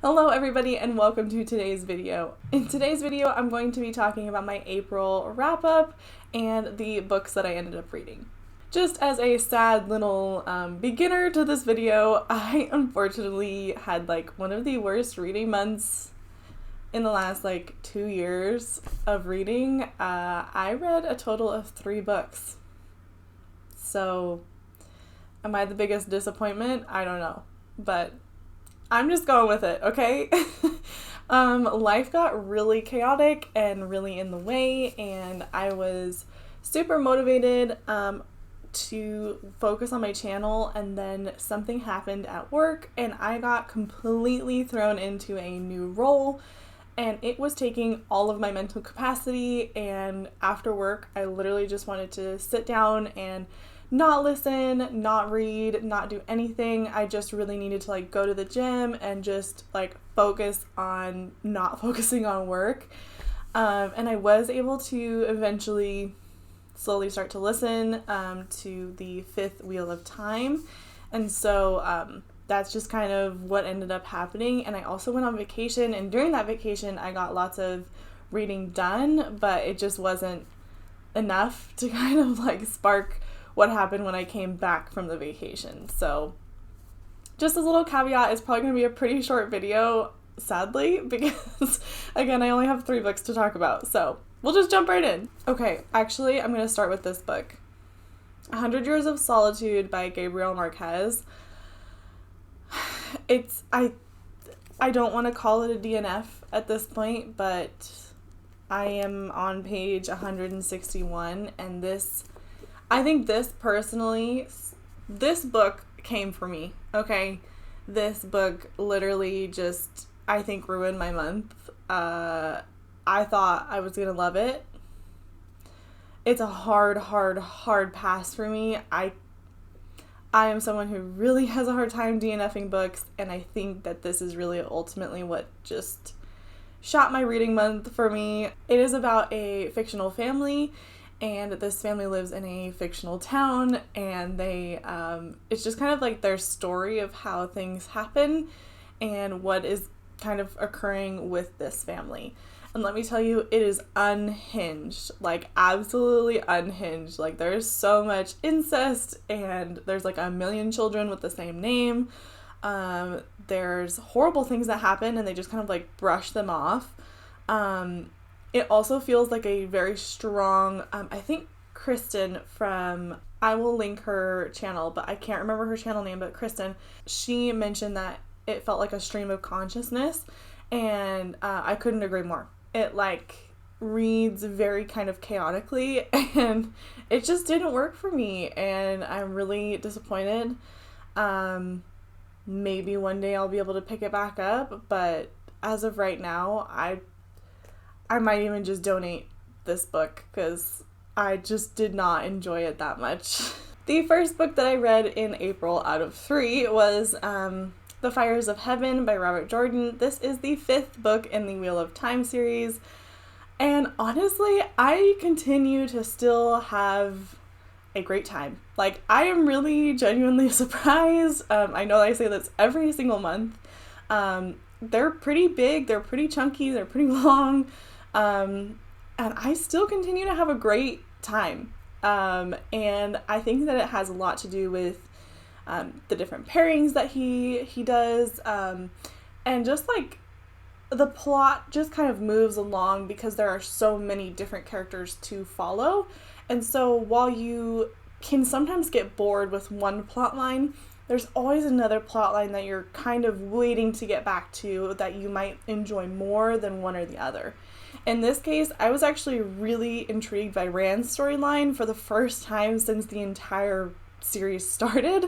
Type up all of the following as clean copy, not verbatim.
Hello everybody and welcome to today's video. In today's video I'm going to be talking about my April wrap-up and the books that I ended up reading. Just as a sad little beginner to this video, I unfortunately had one of the worst reading months in the last 2 years of reading. I read a total of 3 books. So am I the biggest disappointment? I don't know, but I'm just going with it, okay? Life got really chaotic and really in the way, and I was super motivated to focus on my channel, and then something happened at work, and I got completely thrown into a new role, and it was taking all of my mental capacity, and after work, I literally just wanted to sit down and not listen, not read, not do anything. I just really needed to go to the gym and just focus on not focusing on work. And I was able to eventually slowly start to listen to the 5th Wheel of Time. And so that's just kind of what ended up happening. And I also went on vacation, and during that vacation I got lots of reading done, but it just wasn't enough to kind of spark what happened when I came back from the vacation. So just a little caveat, it's probably going to be a pretty short video, sadly, because again, I only have 3 books to talk about, so we'll just jump right in. Okay, actually, I'm going to start with this book. 100 Years of Solitude by Gabrial Marquez. I don't want to call it a DNF at this point, but I am on page 161, and I think this book came for me, okay? This book literally just, I think, ruined my month. I thought I was gonna love it. It's a hard pass for me. I am someone who really has a hard time DNFing books, and I think that this is really ultimately what just shot my reading month for me. It is about a fictional family, and this family lives in a fictional town, and they it's just kind of their story of how things happen and what is kind of occurring with this family. And let me tell you, it is unhinged, absolutely unhinged. There's so much incest, and there's a million children with the same name. There's horrible things that happen, and they just kind of brush them off. It also feels like a very strong, I think Kristen I will link her channel, but I can't remember her channel name, but Kristen, she mentioned that it felt like a stream of consciousness, and I couldn't agree more. It reads very kind of chaotically, and it just didn't work for me, and I'm really disappointed. Maybe one day I'll be able to pick it back up, but as of right now, I might even just donate this book because I just did not enjoy it that much. The first book that I read in April out of 3 was The Fires of Heaven by Robert Jordan. This is the 5th book in the Wheel of Time series, and honestly, I continue to still have a great time. I am really genuinely surprised. I know I say this every single month. They're pretty big, they're pretty chunky, they're pretty long. And I still continue to have a great time. And I think that it has a lot to do with the different pairings that he does. And just the plot just kind of moves along because there are so many different characters to follow. And so while you can sometimes get bored with one plot line, there's always another plot line that you're kind of waiting to get back to that you might enjoy more than one or the other. In this case, I was actually really intrigued by Rand's storyline for the first time since the entire series started,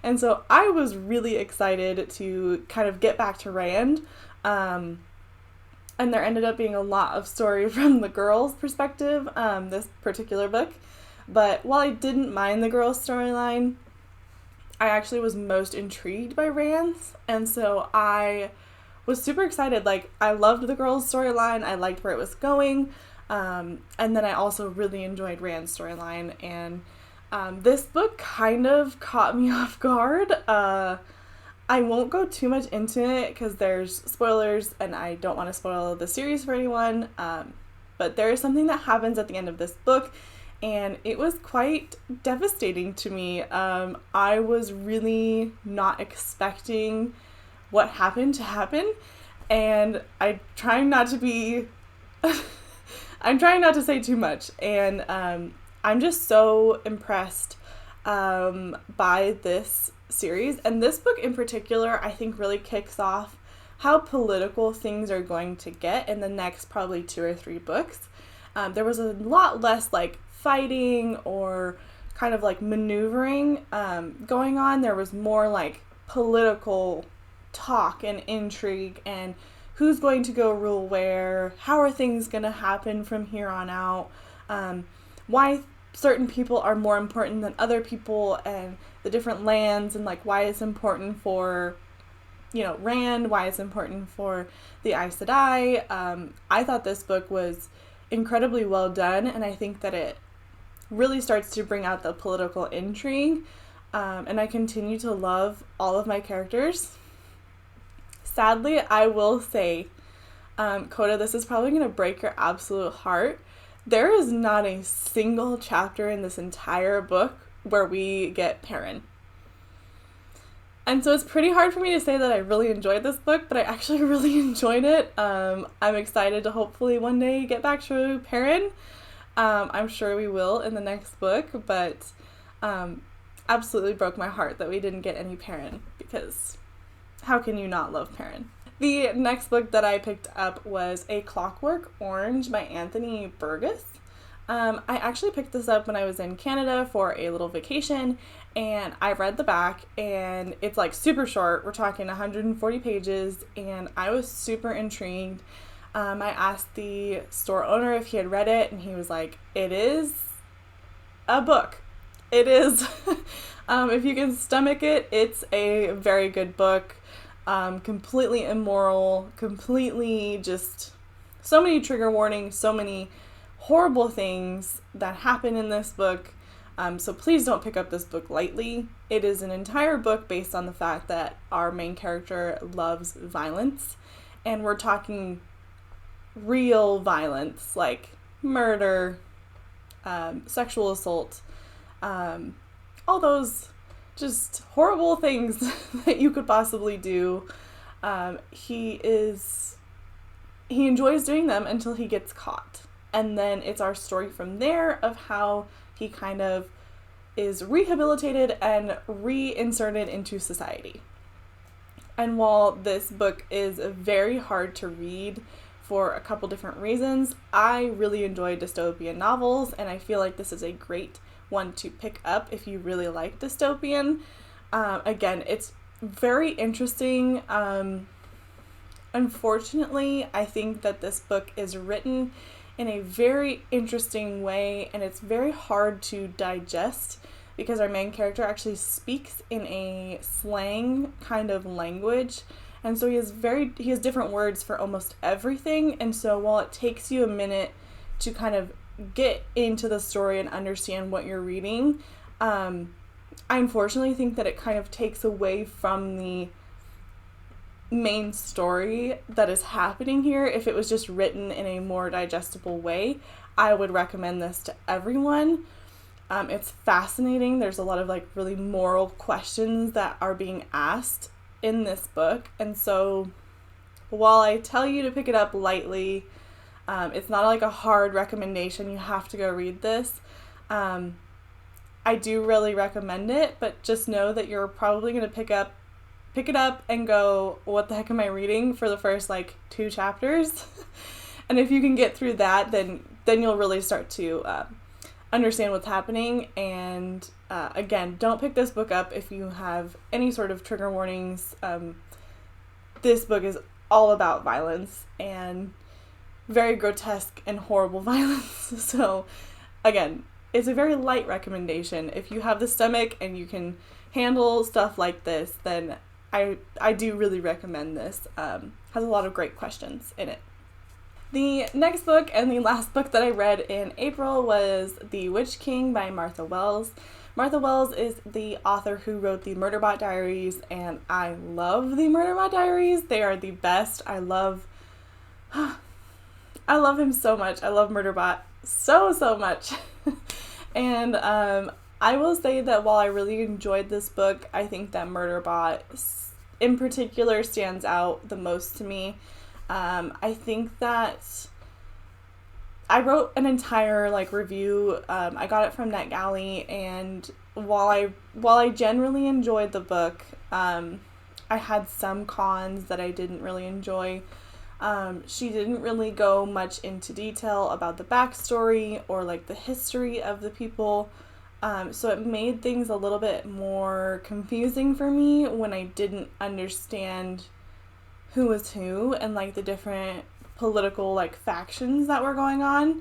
and so I was really excited to kind of get back to Rand, and there ended up being a lot of story from the girls' perspective, this particular book, but while I didn't mind the girls' storyline, I actually was most intrigued by Rand's, and so I was super excited. I loved the girls' storyline, I liked where it was going, and then I also really enjoyed Rand's storyline, and this book kind of caught me off guard. I won't go too much into it because there's spoilers and I don't want to spoil the series for anyone, but there is something that happens at the end of this book and it was quite devastating to me. I was really not expecting what happened to happen, and I'm trying not to be I'm trying not to say too much, and I'm just so impressed by this series, and this book in particular I think really kicks off how political things are going to get in the next probably 2 or 3 books. There was a lot less like fighting or kind of like maneuvering going on. There was more like political talk and intrigue and who's going to go rule where, how are things going to happen from here on out, why certain people are more important than other people, and the different lands, and like why it's important for, Rand, why it's important for the Aes Sedai. I thought this book was incredibly well done, and I think that it really starts to bring out the political intrigue, and I continue to love all of my characters. Sadly, I will say, Coda, this is probably going to break your absolute heart. There is not a single chapter in this entire book where we get Perrin. And so it's pretty hard for me to say that I really enjoyed this book, but I actually really enjoyed it. I'm excited to hopefully one day get back to Perrin. I'm sure we will in the next book, but absolutely broke my heart that we didn't get any Perrin, because how can you not love Perrin? The next book that I picked up was A Clockwork Orange by Anthony Burgass. I actually picked this up when I was in Canada for a little vacation, and I read the back, and it's like super short. We're talking 140 pages, and I was super intrigued. I asked the store owner if he had read it, and he was like, it is a book. It is. If you can stomach it, it's a very good book. Completely immoral, completely just so many trigger warnings, so many horrible things that happen in this book. So please don't pick up this book lightly. It is an entire book based on the fact that our main character loves violence, and we're talking real violence, like murder, sexual assault, all those just horrible things that you could possibly do. He enjoys doing them until he gets caught. And then it's our story from there of how he kind of is rehabilitated and reinserted into society. And while this book is very hard to read for a couple different reasons, I really enjoy dystopian novels, and I feel like this is a great one to pick up if you really like dystopian. Again, it's very interesting. Unfortunately, I think that this book is written in a very interesting way, and it's very hard to digest because our main character actually speaks in a slang kind of language, and so he has different words for almost everything. And so while it takes you a minute to kind of get into the story and understand what you're reading, I unfortunately think that it kind of takes away from the main story that is happening here. If it was just written in a more digestible way, I would recommend this to everyone. It's fascinating. There's a lot of like really moral questions that are being asked in this book, and so while I tell you to pick it up lightly, it's not like a hard recommendation. You have to go read this. I do really recommend it, but just know that you're probably going to pick it up and go, what the heck am I reading, for the first like 2 chapters. And if you can get through that, then you'll really start to understand what's happening. And again, don't pick this book up if you have any sort of trigger warnings. This book is all about violence, and very grotesque and horrible violence. So again, it's a very light recommendation. If you have the stomach and you can handle stuff like this, then I do really recommend this. Has a lot of great questions in it. The next book and the last book that I read in April was The Witch King by Martha Wells. Martha Wells is the author who wrote the Murderbot Diaries, and I love the Murderbot Diaries. They are the best. I love him so much. I love Murderbot so much. And I will say that while I really enjoyed this book, I think that Murderbot in particular stands out the most to me. I think that I wrote an entire review. I got it from NetGalley, and while I generally enjoyed the book, I had some cons that I didn't really enjoy. She didn't really go much into detail about the backstory or the history of the people. So it made things a little bit more confusing for me when I didn't understand who was who and the different political factions that were going on.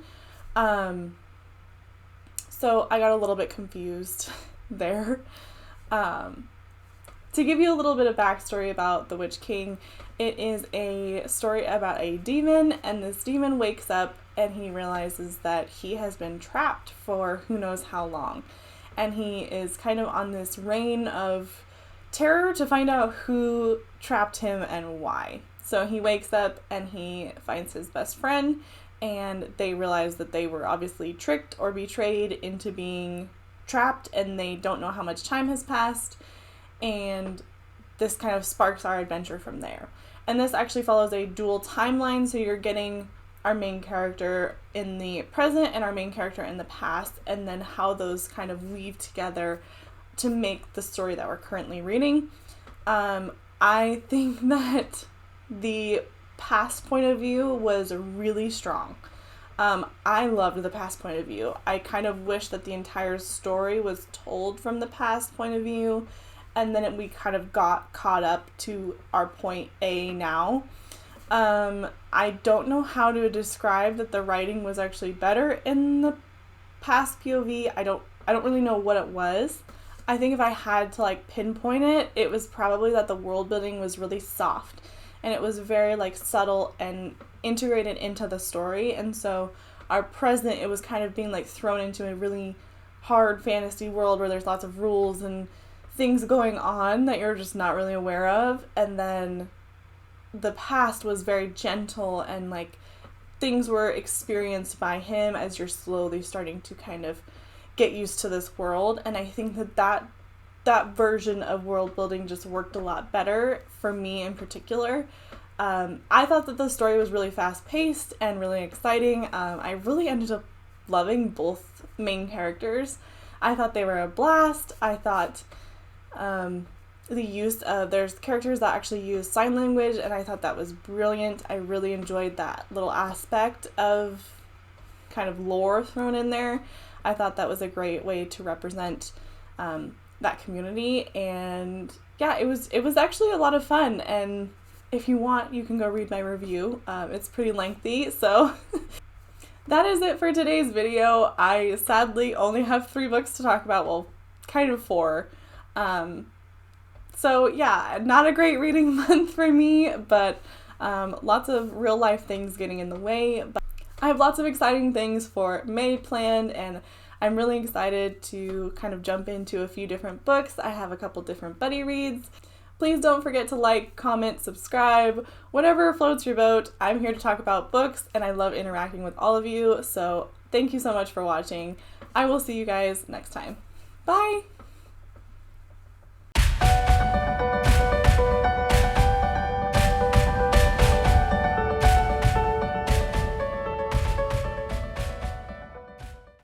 So I got a little bit confused there. To give you a little bit of backstory about the Witch King, it is a story about a demon, and this demon wakes up and he realizes that he has been trapped for who knows how long. And he is kind of on this reign of terror to find out who trapped him and why. So he wakes up and he finds his best friend, and they realize that they were obviously tricked or betrayed into being trapped, and they don't know how much time has passed. And this kind of sparks our adventure from there. And this actually follows a dual timeline, so you're getting our main character in the present and our main character in the past, and then how those kind of weave together to make the story that we're currently reading. I think that the past point of view was really strong. I loved the past point of view. I kind of wish that the entire story was told from the past point of view, and then we kind of got caught up to our point A now. I don't know how to describe that the writing was actually better in the past POV. I don't really know what it was. I think if I had to pinpoint it, it was probably that the world building was really soft, and it was very subtle and integrated into the story. And so our present, it was kind of being thrown into a really hard fantasy world where there's lots of rules and things going on that you're just not really aware of. And then the past was very gentle, and things were experienced by him as you're slowly starting to kind of get used to this world. And I think that version of world building just worked a lot better for me in particular. I thought that the story was really fast paced and really exciting. I really ended up loving both main characters. I thought they were a blast. I thought the use of, there's characters that actually use sign language, and I thought that was brilliant. I really enjoyed that little aspect of kind of lore thrown in there. I thought that was a great way to represent that community, and yeah, it was actually a lot of fun. And if you want, you can go read my review. It's pretty lengthy, so that is it for today's video. I sadly only have 3 books to talk about, well, kind of 4. So yeah, not a great reading month for me, but lots of real life things getting in the way. But I have lots of exciting things for May planned, and I'm really excited to kind of jump into a few different books. I have a couple different buddy reads. Please don't forget to like, comment, subscribe, whatever floats your boat. I'm here to talk about books, and I love interacting with all of you, so thank you so much for watching. I will see you guys next time. Bye!